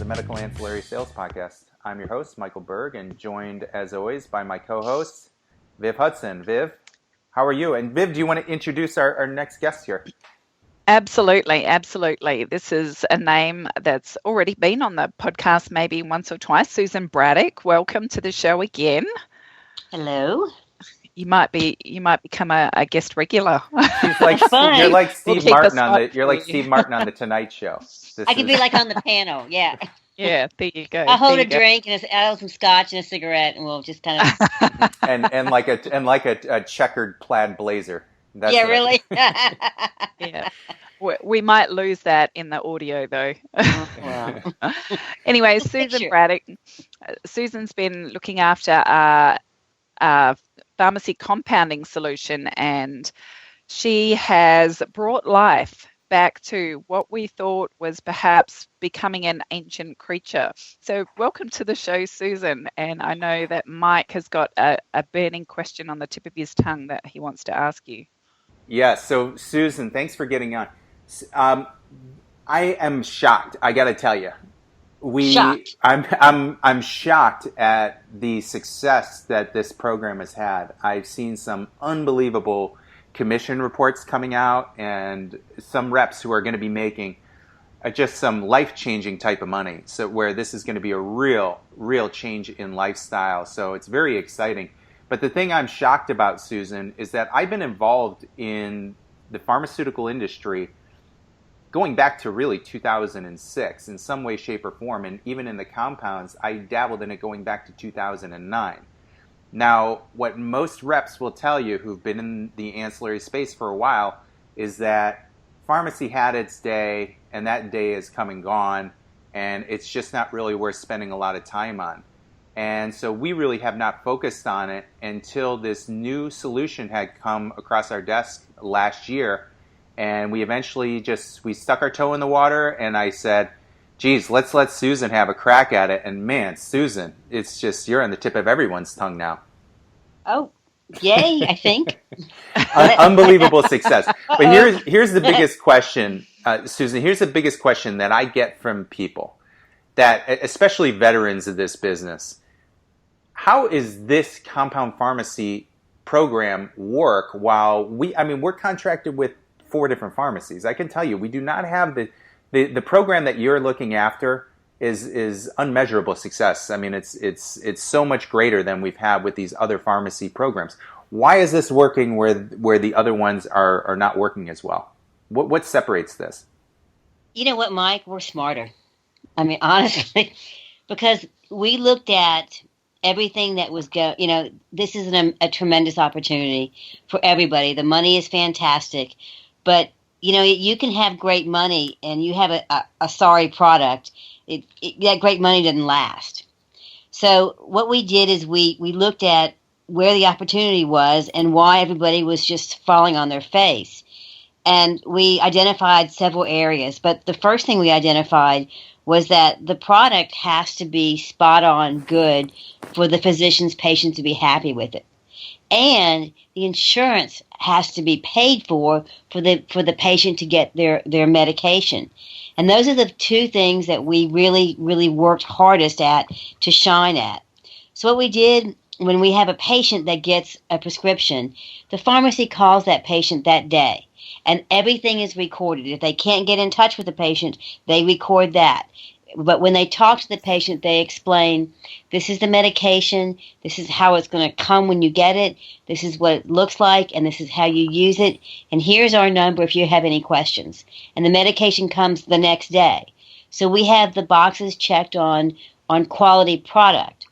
the Medical Ancillary Sales Podcast. I'm your host, Michael Berg, and joined, as always, by my co-host, Viv Hudson. Viv, how are you? And Viv, do you want to introduce our next guest here? Absolutely, absolutely. This is a name that's already been on the podcast maybe once or twice. Susan Braddock, welcome to the show again. Hello. You might become a guest regular. She's like you're like Steve Martin on the Tonight Show. I could be like on the panel, yeah. Yeah, there you go. I'll hold a drink and I'll have some scotch and a cigarette, and we'll just kind of and like a checkered plaid blazer. That's really. Yeah, we might lose that in the audio though. Wow. Anyway, Susan Braddock. Susan's been looking after pharmacy compounding solution, and she has brought life back to what we thought was perhaps becoming an ancient creature. So welcome to the show, Susan. And I know that Mike has got a burning question on the tip of his tongue that he wants to ask you. Yeah, so Susan, thanks for getting on. I am shocked, I got to tell you. I'm shocked at the success that this program has had. I've seen some unbelievable commission reports coming out, and some reps who are going to be making just some life-changing type of money. So where this is going to be a real change in lifestyle. So it's very exciting. But the thing I'm shocked about, Susan, is that I've been involved in the pharmaceutical industry going back to really 2006 in some way, shape, or form. And even in the compounds, I dabbled in it going back to 2009. Now, what most reps will tell you who've been in the ancillary space for a while is that pharmacy had its day, and that day is come and gone, and it's just not really worth spending a lot of time on. And so we really have not focused on it until this new solution had come across our desk last year. And we eventually we stuck our toe in the water, and I said, geez, let's let Susan have a crack at it. And man, Susan, it's just, you're on the tip of everyone's tongue now. Oh, yay, I think. Unbelievable success. But here's the biggest question, Susan, here's the biggest question that I get from people, that especially veterans of this business. How is this compound pharmacy program work while we're contracted with 4 different pharmacies? I can tell you, we do not have the program that you're looking after is unmeasurable success. I mean, it's so much greater than we've had with these other pharmacy programs. Why is this working where the other ones are not working as well? What separates this? You know what, Mike? We're smarter. I mean, honestly, because we looked at everything that was this is a tremendous opportunity for everybody. The money is fantastic, but you can have great money and you have a sorry product. That great money doesn't last. So what we did is we looked at where the opportunity was and why everybody was just falling on their face. And we identified several areas. But the first thing we identified was that the product has to be spot on good for the physician's patient to be happy with it. And the insurance has to be paid for the patient to get their medication. And those are the 2 things that we really, really worked hardest at to shine at. So what we did when we have a patient that gets a prescription, the pharmacy calls that patient that day. And everything is recorded. If they can't get in touch with the patient, they record that. But when they talk to the patient, they explain, this is the medication, this is how it's going to come when you get it, this is what it looks like, and this is how you use it, and here's our number if you have any questions. And the medication comes the next day. So we have the boxes checked on quality product.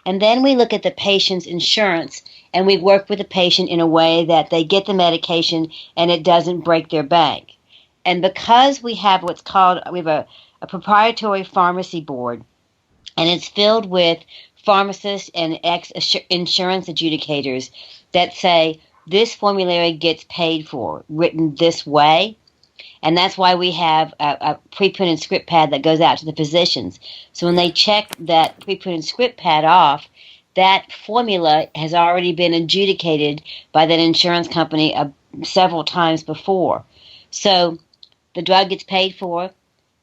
And then we look at the patient's insurance, and we work with the patient in a way that they get the medication and it doesn't break their bank. And because we have a proprietary pharmacy board, and it's filled with pharmacists and ex-insurance adjudicators that say, this formulary gets paid for, written this way. And that's why we have a pre-printed script pad that goes out to the physicians. So when they check that pre-printed script pad off, that formula has already been adjudicated by that insurance company several times before. So the drug gets paid for,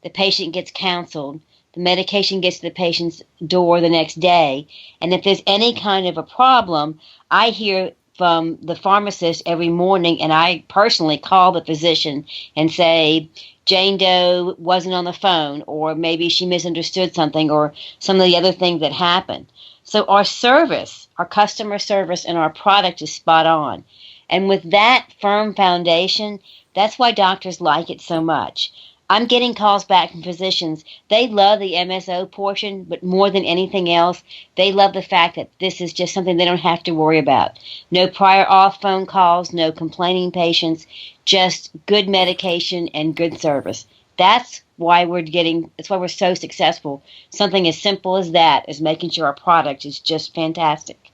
the patient gets counseled, the medication gets to the patient's door the next day. And if there's any kind of a problem, I hear from the pharmacist every morning, and I personally call the physician and say, Jane Doe wasn't on the phone, or maybe she misunderstood something, or some of the other things that happened. So our service, our customer service, and our product is spot on. And with that firm foundation, that's why doctors like it so much. I'm getting calls back from physicians. They love the MSO portion, but more than anything else, they love the fact that this is just something they don't have to worry about. No prior auth phone calls, no complaining patients, just good medication and good service. That's why we're so successful. Something as simple as that is making sure our product is just fantastic.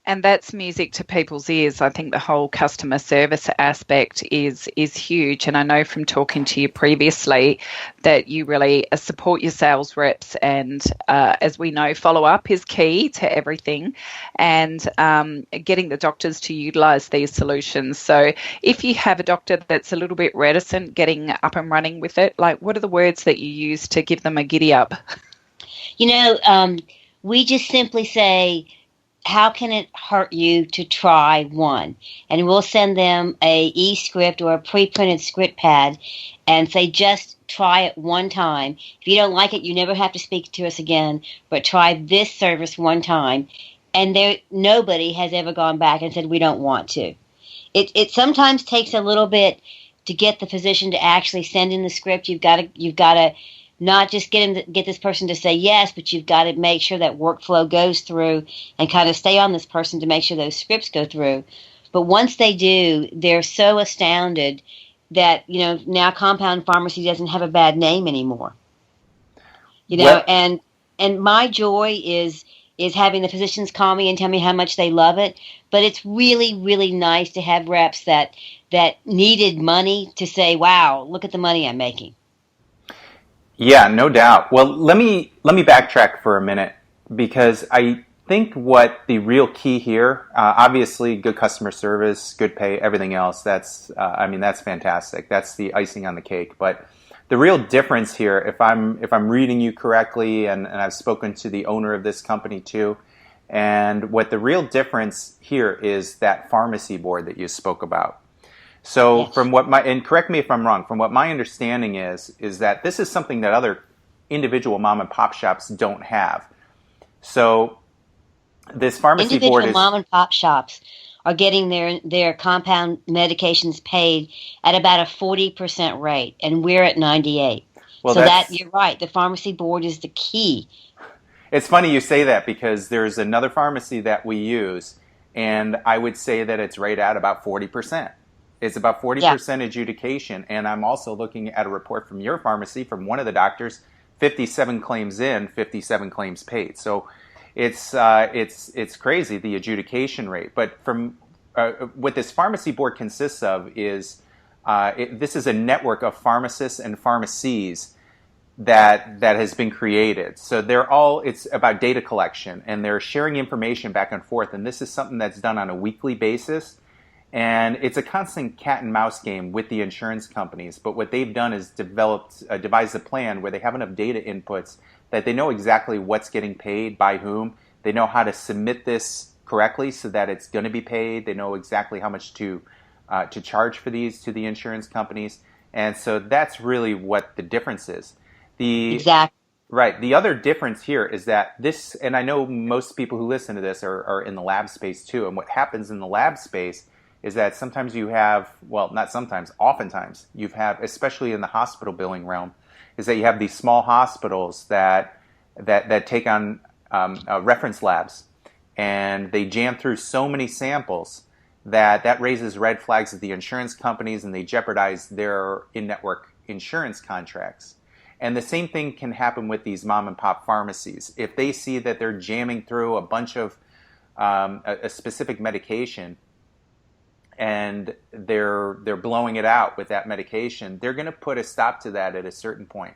And that's music to people's ears. I think the whole customer service aspect is huge. And I know from talking to you previously that you really support your sales reps. And as we know, follow-up is key to everything, and getting the doctors to utilise these solutions. So if you have a doctor that's a little bit reticent getting up and running with it, like, what are the words that you use to give them a giddy up? We just simply say, how can it hurt you to try one? And we'll send them a e-script or a pre-printed script pad and say, just try it one time. If you don't like it, you never have to speak to us again, but try this service one time. And nobody has ever gone back and said, we don't want to. It sometimes takes a little bit to get the physician to actually send in the script. You've got to not just get this person to say yes, but you've got to make sure that workflow goes through and kind of stay on this person to make sure those scripts go through. But once they do, they're so astounded that, now Compound Pharmacy doesn't have a bad name anymore. And my joy is having the physicians call me and tell me how much they love it. But it's really, really nice to have reps that needed money to say, wow, look at the money I'm making. Yeah, no doubt. Well, let me backtrack for a minute, because I think what the real key here, obviously good customer service, good pay, everything else, that's fantastic. That's the icing on the cake. But the real difference here, if I'm reading you correctly, and I've spoken to the owner of this company too, and what the real difference here is that pharmacy board that you spoke about. So yes. And correct me if I'm wrong, from what my understanding is that this is something that other individual mom and pop shops don't have. So this pharmacy board is... Individual mom and pop shops are getting their compound medications paid at about a 40% rate, and we're at 98%. Well, so you're right, the pharmacy board is the key. It's funny you say that, because there's another pharmacy that we use, and I would say that it's right at about 40%. It's about 40% adjudication, and I'm also looking at a report from your pharmacy, from one of the doctors, 57 claims in, 57 claims paid. So it's crazy, the adjudication rate. But from what this pharmacy board consists of is this is a network of pharmacists and pharmacies that has been created. So it's about data collection, and they're sharing information back and forth. And this is something that's done on a weekly basis. And it's a constant cat and mouse game with the insurance companies. But what they've done is devised a plan where they have enough data inputs that they know exactly what's getting paid by whom. They know how to submit this correctly so that it's going to be paid. They know exactly how much to charge for these to the insurance companies. And so that's really what the difference is. Exactly. Right. The other difference here is that this, and I know most people who listen to this are in the lab space too. And what happens in the lab space is that sometimes you have, well, not sometimes, oftentimes you have, especially in the hospital billing realm, is that you have these small hospitals that take on reference labs, and they jam through so many samples that raises red flags at the insurance companies, and they jeopardize their in-network insurance contracts. And the same thing can happen with these mom and pop pharmacies. If they see that they're jamming through a bunch of a specific medication, and they're blowing it out with that medication, they're going to put a stop to that at a certain point,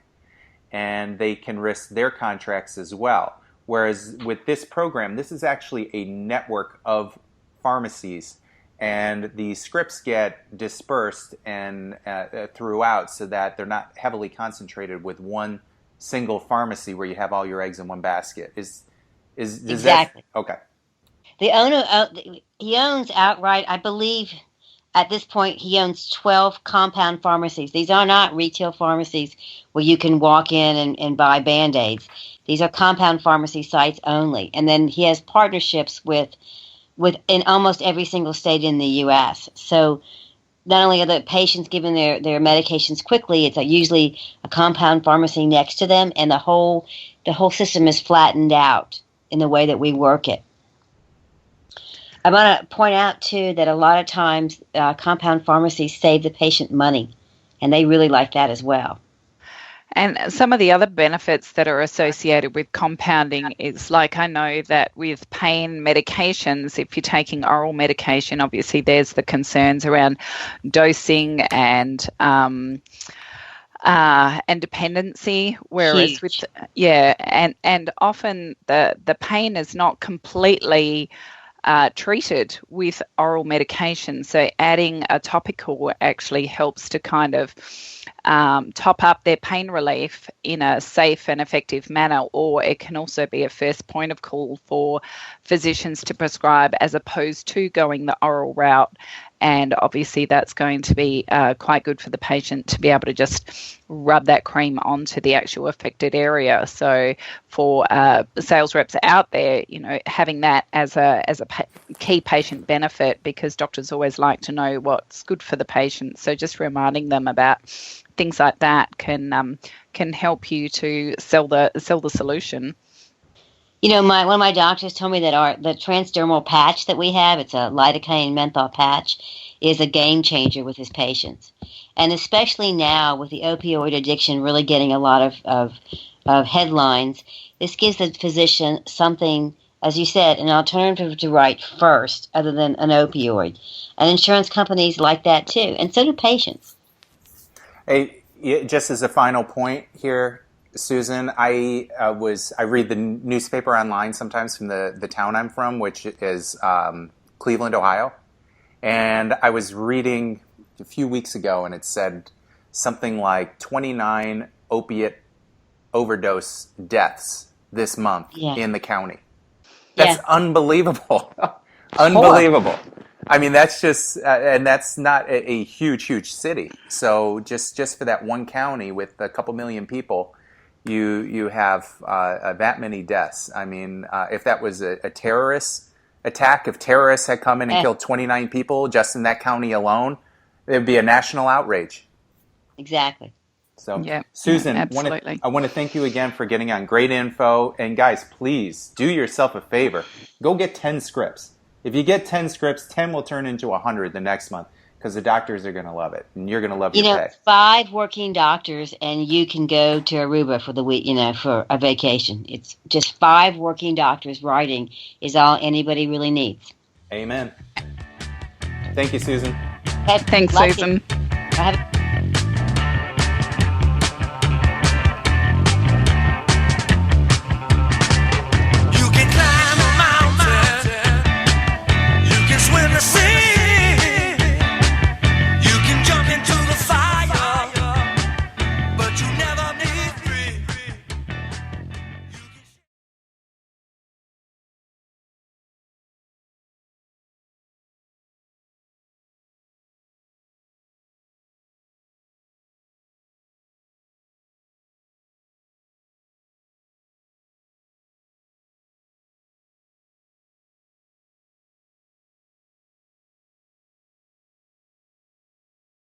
and they can risk their contracts as well. Whereas with this program, this is actually a network of pharmacies, and the scripts get dispersed and throughout, so that they're not heavily concentrated with one single pharmacy where you have all your eggs in one basket. Is exactly that okay? The owner, he owns outright, I believe. At this point, he owns 12 compound pharmacies. These are not retail pharmacies where you can walk in and buy Band-Aids. These are compound pharmacy sites only. And then he has partnerships with in almost every single state in the U.S. So not only are the patients given their medications quickly, it's usually a compound pharmacy next to them, and the whole system is flattened out in the way that we work it. I want to point out, too, that a lot of times compound pharmacies save the patient money, and they really like that as well. And some of the other benefits that are associated with compounding is, like, I know that with pain medications, if you're taking oral medication, obviously there's the concerns around dosing and dependency, whereas Huge. and often the pain is not completely treated with oral medication. So adding a topical actually helps to kind of top up their pain relief in a safe and effective manner, or it can also be a first point of call for physicians to prescribe as opposed to going the oral route. And obviously that's going to be quite good for the patient to be able to just rub that cream onto the actual affected area. So for sales reps out there, having that as a key patient benefit, because doctors always like to know what's good for the patient. So just reminding them about things like that can help you to sell the solution. One of my doctors told me that the transdermal patch that we have, it's a lidocaine menthol patch, is a game changer with his patients. And especially now with the opioid addiction really getting a lot of headlines, this gives the physician something, as you said, an alternative to write first other than an opioid. And insurance companies like that too, and so do patients. Hey, just as a final point here, Susan, I read the newspaper online sometimes from the town I'm from, which is Cleveland, Ohio. And I was reading a few weeks ago, and it said something like 29 opiate overdose deaths this month in the county. That's unbelievable. Unbelievable. I mean, that's just, and that's not a huge city. So just for that one county with a couple million people, you have that many deaths. I mean, if that was a terrorist attack, if terrorists had come in and killed 29 people just in that county alone, it would be a national outrage. Exactly. So, Susan, absolutely. I want to thank you again for getting on. Great info. And guys, please do yourself a favor. Go get 10 scripts. If you get 10 scripts, 10 will turn into 100 the next month, because the doctors are going to love it, and you're going to love your pay. 5 working doctors, and you can go to Aruba for the week, for a vacation. It's just 5 working doctors writing is all anybody really needs. Amen. Thank you, Susan. Thanks, Susan.